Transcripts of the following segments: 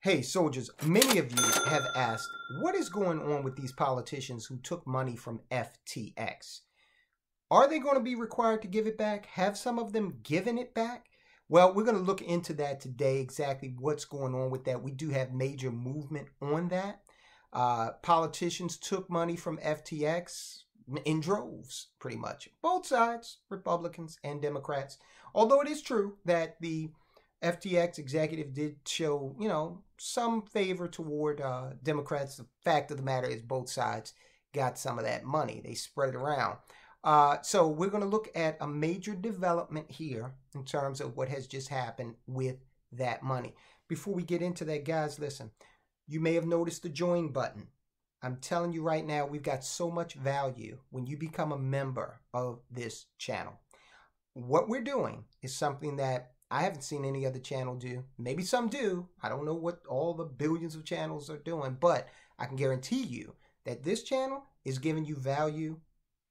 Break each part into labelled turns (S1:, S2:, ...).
S1: Hey, soldiers, many of you have asked, what is going on with these politicians who took money from FTX? Are they going to be required to give it back? Have some of them given it back? Well, we're going to look into that today, exactly what's going on with that. We do have major movement on that. Politicians took money from FTX in droves, pretty much. Both sides, Republicans and Democrats. Although it is true that the FTX executive did show, some favor toward Democrats. The fact of the matter is both sides got some of that money. They spread it around. So we're going to look at a major development here in terms of what has just happened with that money. Before we get into that, guys, listen, you may have noticed the join button. I'm telling you right now, we've got so much value when you become a member of this channel. What we're doing is something that I haven't seen any other channel do. Maybe some do. I don't know what all the billions of channels are doing, but I can guarantee you that this channel is giving you value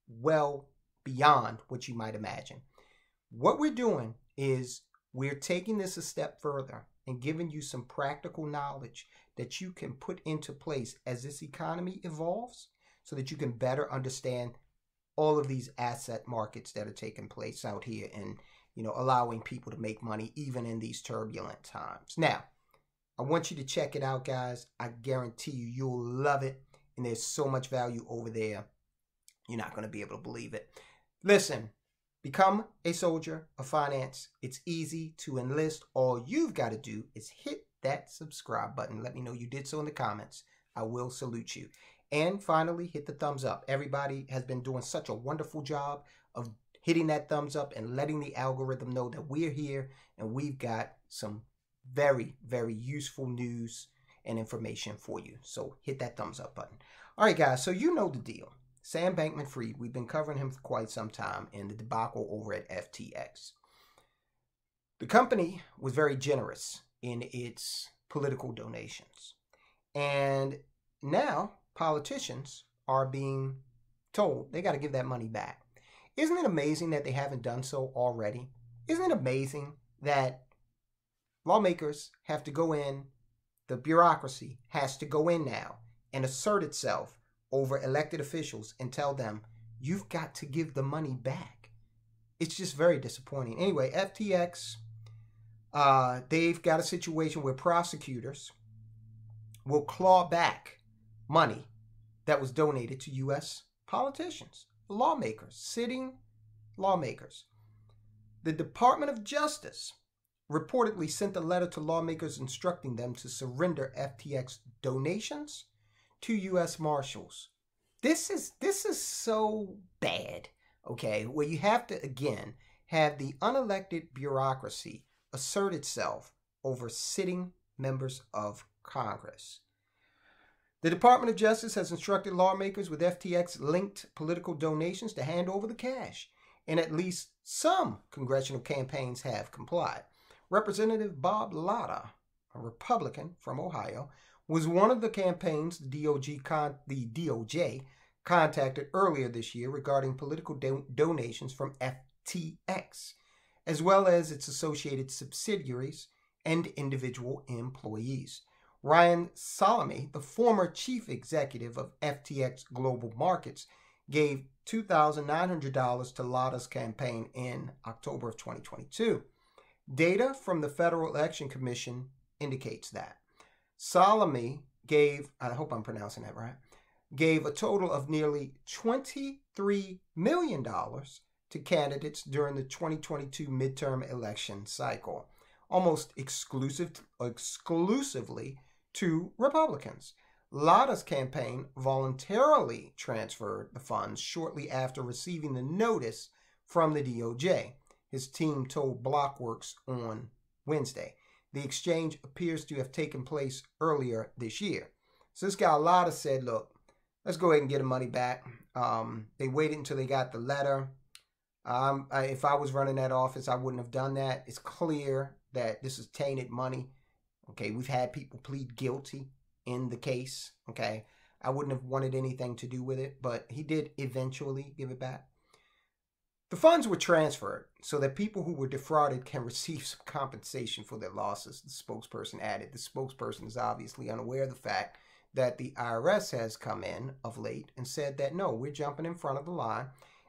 S1: well beyond what you might imagine. What we're doing is we're taking this a step further and giving you some practical knowledge that you can put into place as this economy evolves so that you can better understand all of these asset markets that are taking place out here and allowing people to make money even in these turbulent times. Now, I want you to check it out, guys. I guarantee you, you'll love it. And there's so much value over there. You're not going to be able to believe it. Listen, become a soldier of finance. It's easy to enlist. All you've got to do is hit that subscribe button. Let me know you did so in the comments. I will salute you. And finally, hit the thumbs up. Everybody has been doing such a wonderful job of hitting that thumbs up and letting the algorithm know that we're here and we've got some very, very useful news and information for you. So hit that thumbs up button. All right, guys, so you know the deal. Sam Bankman-Fried, we've been covering him for quite some time in the debacle over at FTX. The company was very generous in its political donations. And now politicians are being told they got to give that money back. Isn't it amazing that they haven't done so already? Isn't it amazing that lawmakers have to go in, the bureaucracy has to go in now and assert itself over elected officials and tell them, you've got to give the money back? It's just very disappointing. Anyway, FTX, they've got a situation where prosecutors will claw back money that was donated to U.S. politicians. Lawmakers, sitting lawmakers. The Department of Justice reportedly sent a letter to lawmakers instructing them to surrender FTX donations to U.S. Marshals. This is so bad, okay, where you have to, again, have the unelected bureaucracy assert itself over sitting members of Congress. The Department of Justice has instructed lawmakers with FTX-linked political donations to hand over the cash, and at least some congressional campaigns have complied. Representative Bob Latta, a Republican from Ohio, was one of the campaigns the DOJ contacted earlier this year regarding political donations from FTX, as well as its associated subsidiaries and individual employees. Ryan Salame, the former chief executive of FTX Global Markets, gave $2,900 to Latta's campaign in October of 2022. Data from the Federal Election Commission indicates that. Salame gave, I hope I'm pronouncing that right, gave a total of nearly $23 million to candidates during the 2022 midterm election cycle, almost exclusively to Republicans. Latta's campaign voluntarily transferred the funds shortly after receiving the notice from the DOJ, his team told Blockworks on Wednesday. The exchange appears to have taken place earlier this year. So this guy Latta said, look, let's go ahead and get the money back. They waited until they got the letter. If I was running that office, I wouldn't have done that. It's clear that this is tainted money. Okay, we've had people plead guilty in the case. Okay, I wouldn't have wanted anything to do with it, but he did eventually give it back. The funds were transferred so that people who were defrauded can receive some compensation for their losses, the spokesperson added. The spokesperson is obviously unaware of the fact that the IRS has come in of late and said that, no, we're jumping in front of the line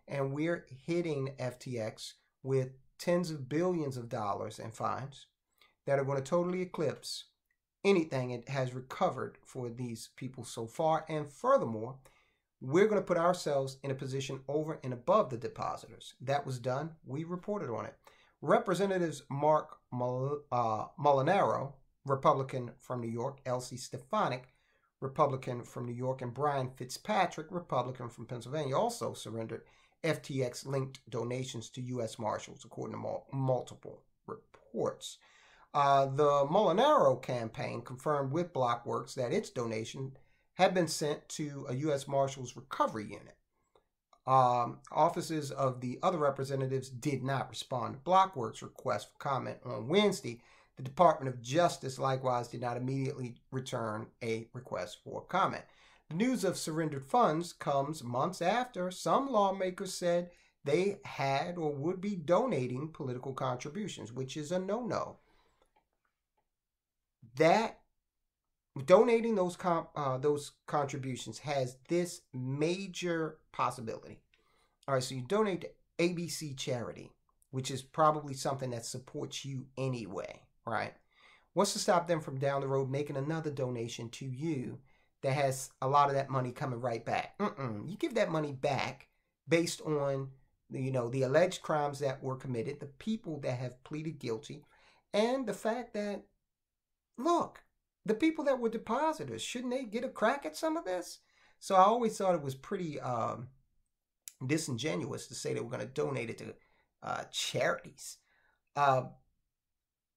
S1: and we're hitting FTX with tens of billions of dollars in fines that are going to totally eclipse anything it has recovered for these people so far. And furthermore, we're going to put ourselves in a position over and above the depositors. That was done. We reported on it. Representatives Mark Molinaro, Republican from New York, Elsie Stefanik, Republican from New York, and Brian Fitzpatrick, Republican from Pennsylvania, also surrendered FTX-linked donations to U.S. Marshals, according to multiple reports. The Molinaro campaign confirmed with Blockworks that its donation had been sent to a U.S. Marshals Recovery Unit. Offices of the other representatives did not respond to Blockworks' request for comment on Wednesday. The Department of Justice likewise did not immediately return a request for comment. The news of surrendered funds comes months after some lawmakers said they had or would be donating political contributions, which is a no-no. That donating those contributions has this major possibility. All right, so you donate to ABC Charity, which is probably something that supports you anyway, right? What's to stop them from down the road making another donation to you that has a lot of that money coming right back? You give that money back based on, the alleged crimes that were committed, the people that have pleaded guilty, and the fact that, look, the people that were depositors, shouldn't they get a crack at some of this? So I always thought it was pretty disingenuous to say they were going to donate it to charities.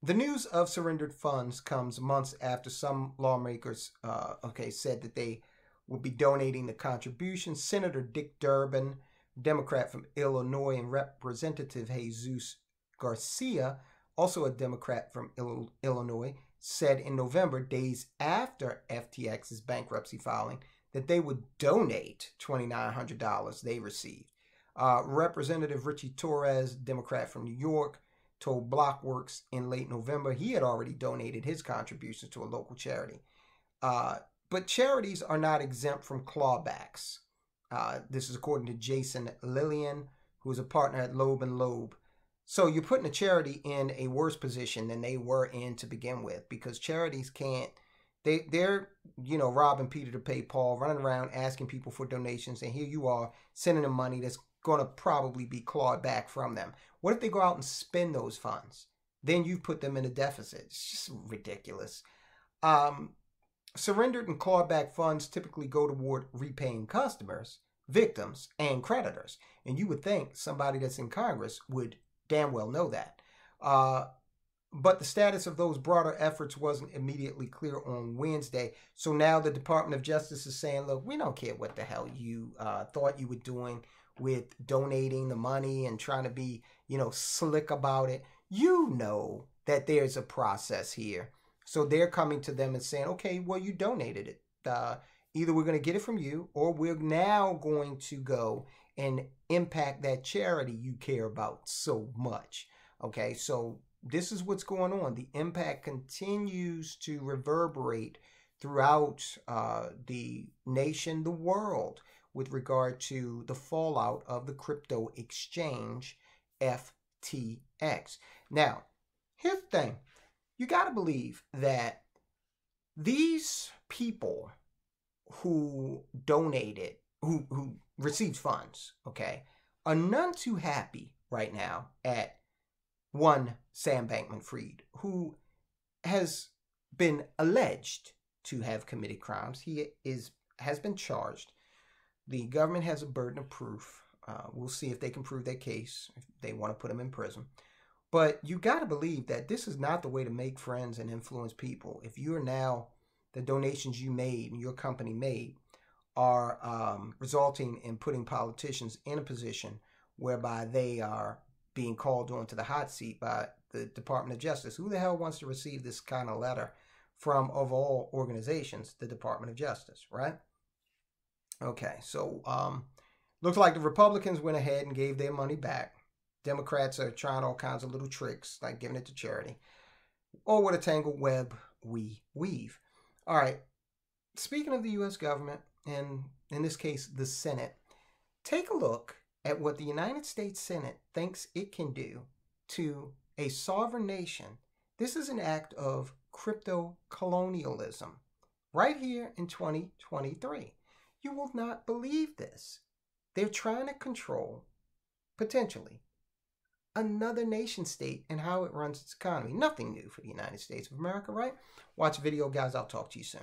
S1: The news of surrendered funds comes months after some lawmakers said that they would be donating the contributions. Senator Dick Durbin, Democrat from Illinois, and Representative Jesus Garcia, also a Democrat from Illinois, said in November, days after FTX's bankruptcy filing, that they would donate $2,900 they received. Representative Richie Torres, Democrat from New York, told Blockworks in late November he had already donated his contributions to a local charity. But charities are not exempt from clawbacks. This is according to Jason Lillian, who is a partner at Loeb & Loeb. So you're putting a charity in a worse position than they were in to begin with, because charities can't, they're robbing Peter to pay Paul, running around asking people for donations, and here you are sending them money that's going to probably be clawed back from them. What if they go out and spend those funds? Then you put them in a deficit. It's just ridiculous. Surrendered and clawed back funds typically go toward repaying customers, victims, and creditors. And you would think somebody that's in Congress would damn well know that. But the status of those broader efforts wasn't immediately clear on Wednesday. So now the Department of Justice is saying, look, we don't care what the hell you thought you were doing with donating the money and trying to be, slick about it. You know that there's a process here. So they're coming to them and saying, okay, well, you donated it. Either we're going to get it from you, or we're now going to go and impact that charity you care about so much. Okay, so this is what's going on. The impact continues to reverberate throughout the nation, the world, with regard to the fallout of the crypto exchange FTX. Now, here's the thing. You got to believe that these people who donated, who received funds, okay, are none too happy right now at one Sam Bankman-Fried, who has been alleged to have committed crimes. He has been charged. The government has a burden of proof. We'll see if they can prove their case, if they want to put him in prison. But you got to believe that this is not the way to make friends and influence people. If you're now, the donations you made and your company made are resulting in putting politicians in a position whereby they are being called onto the hot seat by the Department of Justice. Who the hell wants to receive this kind of letter from, of all organizations, the Department of Justice, right? Okay, so Looks like the Republicans went ahead and gave their money back. Democrats are trying all kinds of little tricks, like giving it to charity. Or what a tangled web we weave. All right. Speaking of the U.S. government, and in this case, the Senate, take a look at what the United States Senate thinks it can do to a sovereign nation. This is an act of crypto colonialism right here in 2023. You will not believe this. They're trying to control, potentially, another nation state and how it runs its economy. Nothing new for the United States of America, right? Watch the video, guys. I'll talk to you soon.